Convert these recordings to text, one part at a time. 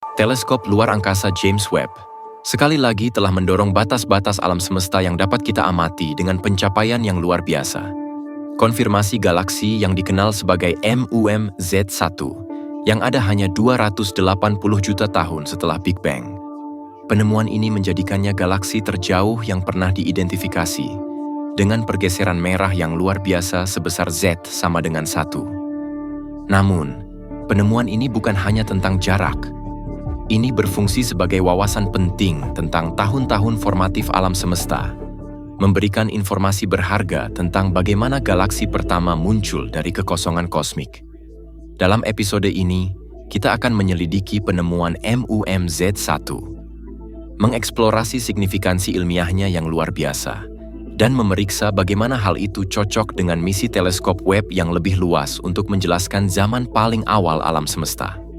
Teleskop luar angkasa James Webb sekali lagi telah mendorong batas-batas alam semesta yang dapat kita amati dengan pencapaian yang luar biasa. Konfirmasi galaksi yang dikenal sebagai MUMZ1 yang ada hanya 280 juta tahun setelah Big Bang. Penemuan ini menjadikannya galaksi terjauh yang pernah diidentifikasi dengan pergeseran merah yang luar biasa sebesar Z sama dengan 1. Namun, penemuan ini bukan hanya tentang jarak. Ini berfungsi sebagai wawasan penting tentang tahun-tahun formatif alam semesta, memberikan informasi berharga tentang bagaimana galaksi pertama muncul dari kekosongan kosmik. Dalam episode ini, kita akan menyelidiki penemuan MUMZ1, mengeksplorasi signifikansi ilmiahnya yang luar biasa, dan memeriksa bagaimana hal itu cocok dengan misi teleskop Webb yang lebih luas untuk menjelaskan zaman paling awal alam semesta.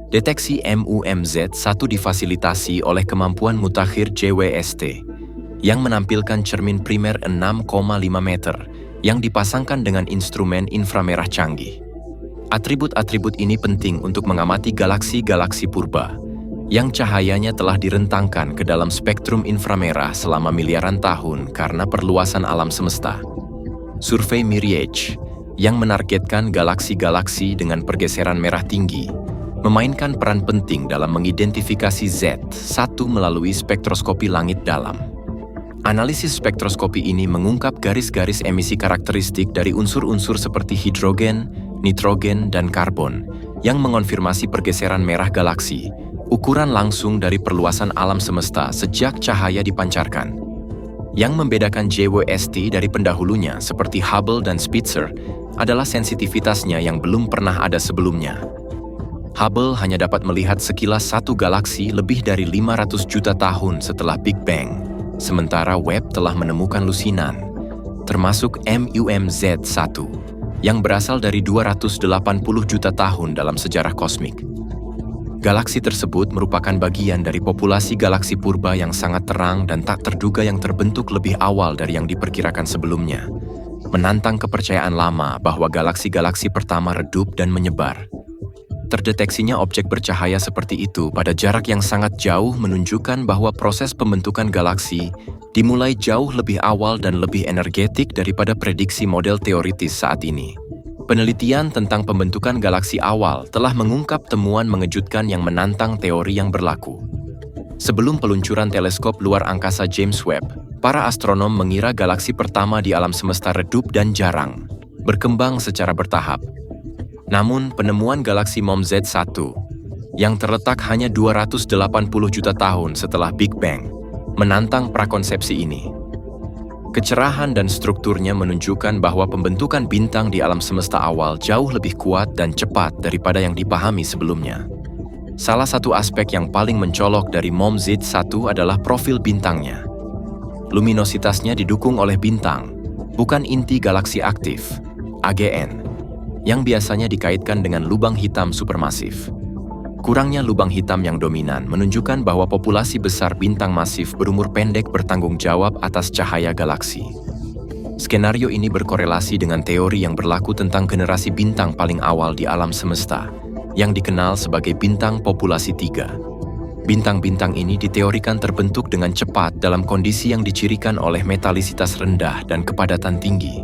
Deteksi MUMZ1 difasilitasi oleh kemampuan mutakhir JWST yang menampilkan cermin primer 6,5 meter yang dipasangkan dengan instrumen inframerah canggih. Atribut-atribut ini penting untuk mengamati galaksi-galaksi purba yang cahayanya telah direntangkan ke dalam spektrum inframerah selama miliaran tahun karena perluasan alam semesta. Survei Mirage yang menargetkan galaksi-galaksi dengan pergeseran merah tinggi memainkan peran penting dalam mengidentifikasi Z1 melalui spektroskopi langit dalam. Analisis spektroskopi ini mengungkap garis-garis emisi karakteristik dari unsur-unsur seperti hidrogen, nitrogen, dan karbon yang mengonfirmasi pergeseran merah galaksi, ukuran langsung dari perluasan alam semesta sejak cahaya dipancarkan. Yang membedakan JWST dari pendahulunya seperti Hubble dan Spitzer adalah sensitivitasnya yang belum pernah ada sebelumnya. Hubble hanya dapat melihat sekilas satu galaksi lebih dari 500 juta tahun setelah Big Bang, sementara Webb telah menemukan lusinan, termasuk MUMZ1, yang berasal dari 280 juta tahun dalam sejarah kosmik. Galaksi tersebut merupakan bagian dari populasi galaksi purba yang sangat terang dan tak terduga yang terbentuk lebih awal dari yang diperkirakan sebelumnya, menantang kepercayaan lama bahwa galaksi-galaksi pertama redup dan menyebar. Terdeteksinya objek bercahaya seperti itu pada jarak yang sangat jauh menunjukkan bahwa proses pembentukan galaksi dimulai jauh lebih awal dan lebih energetik daripada prediksi model teoritis saat ini. Penelitian tentang pembentukan galaksi awal telah mengungkap temuan mengejutkan yang menantang teori yang berlaku. Sebelum peluncuran teleskop luar angkasa James Webb, para astronom mengira galaksi pertama di alam semesta redup dan jarang, berkembang secara bertahap. Namun, penemuan galaksi MUMZ1 yang terletak hanya 280 juta tahun setelah Big Bang menantang prakonsepsi ini. Kecerahan dan strukturnya menunjukkan bahwa pembentukan bintang di alam semesta awal jauh lebih kuat dan cepat daripada yang dipahami sebelumnya. Salah satu aspek yang paling mencolok dari MUMZ1 adalah profil bintangnya. Luminositasnya didukung oleh bintang, bukan inti galaksi aktif, AGN, yang biasanya dikaitkan dengan lubang hitam supermasif. Kurangnya lubang hitam yang dominan menunjukkan bahwa populasi besar bintang masif berumur pendek bertanggung jawab atas cahaya galaksi. Skenario ini berkorelasi dengan teori yang berlaku tentang generasi bintang paling awal di alam semesta, yang dikenal sebagai bintang populasi 3. Bintang-bintang ini diteorikan terbentuk dengan cepat dalam kondisi yang dicirikan oleh metalisitas rendah dan kepadatan tinggi.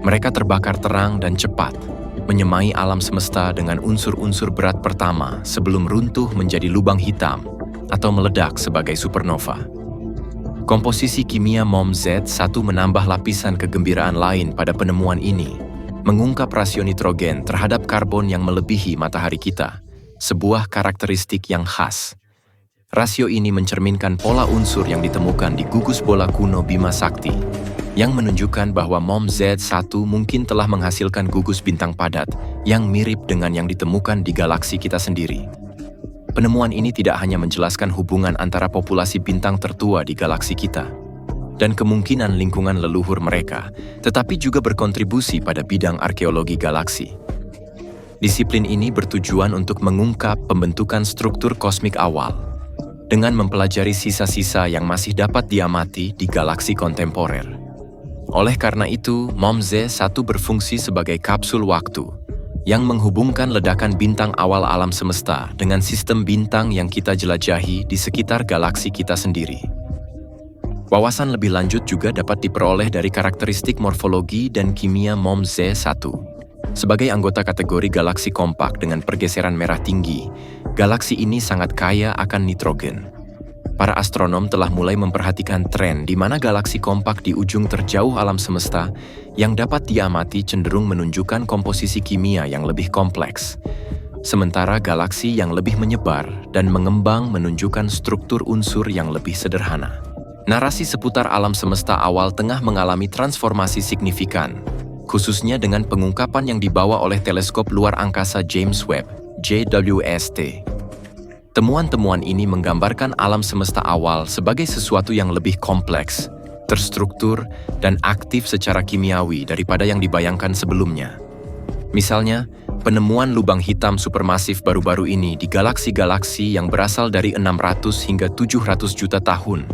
Mereka terbakar terang dan cepat, menyemai alam semesta dengan unsur-unsur berat pertama sebelum runtuh menjadi lubang hitam atau meledak sebagai supernova. Komposisi kimia MUMZ1 menambah lapisan kegembiraan lain pada penemuan ini, mengungkap rasio nitrogen terhadap karbon yang melebihi matahari kita, sebuah karakteristik yang khas. Rasio ini mencerminkan pola unsur yang ditemukan di gugus bola kuno Bima Sakti, yang menunjukkan bahwa MUMZ1 mungkin telah menghasilkan gugus bintang padat yang mirip dengan yang ditemukan di galaksi kita sendiri. Penemuan ini tidak hanya menjelaskan hubungan antara populasi bintang tertua di galaksi kita dan kemungkinan lingkungan leluhur mereka, tetapi juga berkontribusi pada bidang arkeologi galaksi. Disiplin ini bertujuan untuk mengungkap pembentukan struktur kosmik awal dengan mempelajari sisa-sisa yang masih dapat diamati di galaksi kontemporer. Oleh karena itu, MUMZ1 berfungsi sebagai kapsul waktu yang menghubungkan ledakan bintang awal alam semesta dengan sistem bintang yang kita jelajahi di sekitar galaksi kita sendiri. Wawasan lebih lanjut juga dapat diperoleh dari karakteristik morfologi dan kimia MOMZ-1. Sebagai anggota kategori galaksi kompak dengan pergeseran merah tinggi, galaksi ini sangat kaya akan nitrogen. Para astronom telah mulai memperhatikan tren di mana galaksi kompak di ujung terjauh alam semesta yang dapat diamati cenderung menunjukkan komposisi kimia yang lebih kompleks. Sementara galaksi yang lebih menyebar dan mengembang menunjukkan struktur unsur yang lebih sederhana. Narasi seputar alam semesta awal tengah mengalami transformasi signifikan, khususnya dengan pengungkapan yang dibawa oleh teleskop luar angkasa James Webb, JWST. Temuan-temuan ini menggambarkan alam semesta awal sebagai sesuatu yang lebih kompleks, terstruktur, dan aktif secara kimiawi daripada yang dibayangkan sebelumnya. Misalnya, penemuan lubang hitam supermasif baru-baru ini di galaksi-galaksi yang berasal dari 600 hingga 700 juta tahun,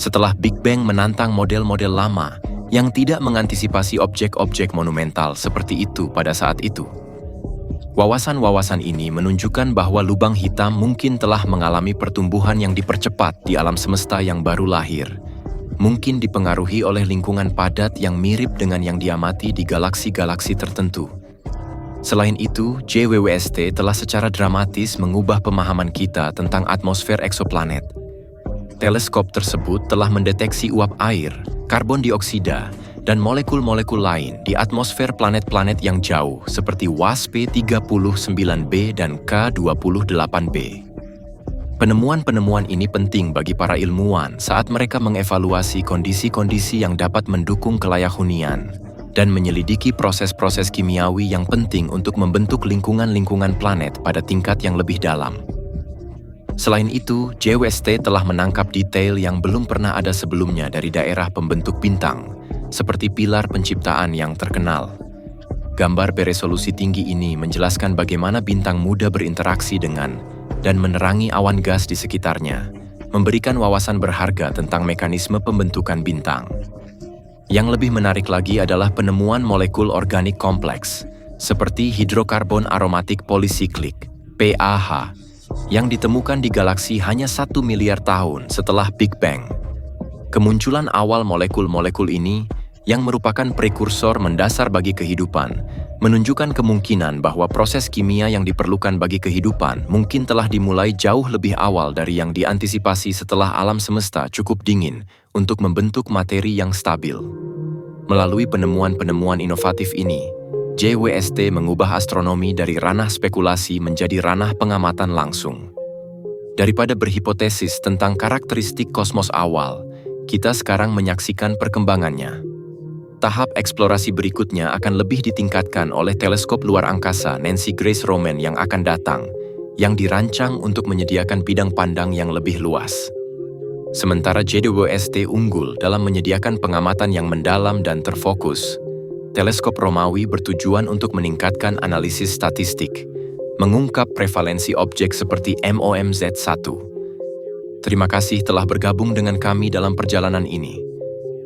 setelah Big Bang menantang model-model lama yang tidak mengantisipasi objek-objek monumental seperti itu pada saat itu. Wawasan-wawasan ini menunjukkan bahwa lubang hitam mungkin telah mengalami pertumbuhan yang dipercepat di alam semesta yang baru lahir, mungkin dipengaruhi oleh lingkungan padat yang mirip dengan yang diamati di galaksi-galaksi tertentu. Selain itu, JWST telah secara dramatis mengubah pemahaman kita tentang atmosfer eksoplanet. Teleskop tersebut telah mendeteksi uap air, karbon dioksida, dan molekul-molekul lain di atmosfer planet-planet yang jauh seperti WASP-39b dan K-28b. Penemuan-penemuan ini penting bagi para ilmuwan saat mereka mengevaluasi kondisi-kondisi yang dapat mendukung kelayak hunian dan menyelidiki proses-proses kimiawi yang penting untuk membentuk lingkungan-lingkungan planet pada tingkat yang lebih dalam. Selain itu, JWST telah menangkap detail yang belum pernah ada sebelumnya dari daerah pembentuk bintang, seperti pilar penciptaan yang terkenal. Gambar beresolusi tinggi ini menjelaskan bagaimana bintang muda berinteraksi dengan dan menerangi awan gas di sekitarnya, memberikan wawasan berharga tentang mekanisme pembentukan bintang. Yang lebih menarik lagi adalah penemuan molekul organik kompleks, seperti hidrokarbon aromatik polisiklik, PAH, yang ditemukan di galaksi hanya 1 miliar tahun setelah Big Bang. Kemunculan awal molekul-molekul ini, yang merupakan prekursor mendasar bagi kehidupan, menunjukkan kemungkinan bahwa proses kimia yang diperlukan bagi kehidupan mungkin telah dimulai jauh lebih awal dari yang diantisipasi setelah alam semesta cukup dingin untuk membentuk materi yang stabil. Melalui penemuan-penemuan inovatif ini, JWST mengubah astronomi dari ranah spekulasi menjadi ranah pengamatan langsung. Daripada berhipotesis tentang karakteristik kosmos awal, kita sekarang menyaksikan perkembangannya. Tahap eksplorasi berikutnya akan lebih ditingkatkan oleh teleskop luar angkasa Nancy Grace Roman yang akan datang, yang dirancang untuk menyediakan bidang pandang yang lebih luas. Sementara JWST unggul dalam menyediakan pengamatan yang mendalam dan terfokus, teleskop Romawi bertujuan untuk meningkatkan analisis statistik, mengungkap prevalensi objek seperti MOMZ-1. Terima kasih telah bergabung dengan kami dalam perjalanan ini.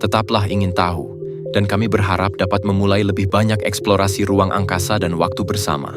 Tetaplah ingin tahu, dan kami berharap dapat memulai lebih banyak eksplorasi ruang angkasa dan waktu bersama.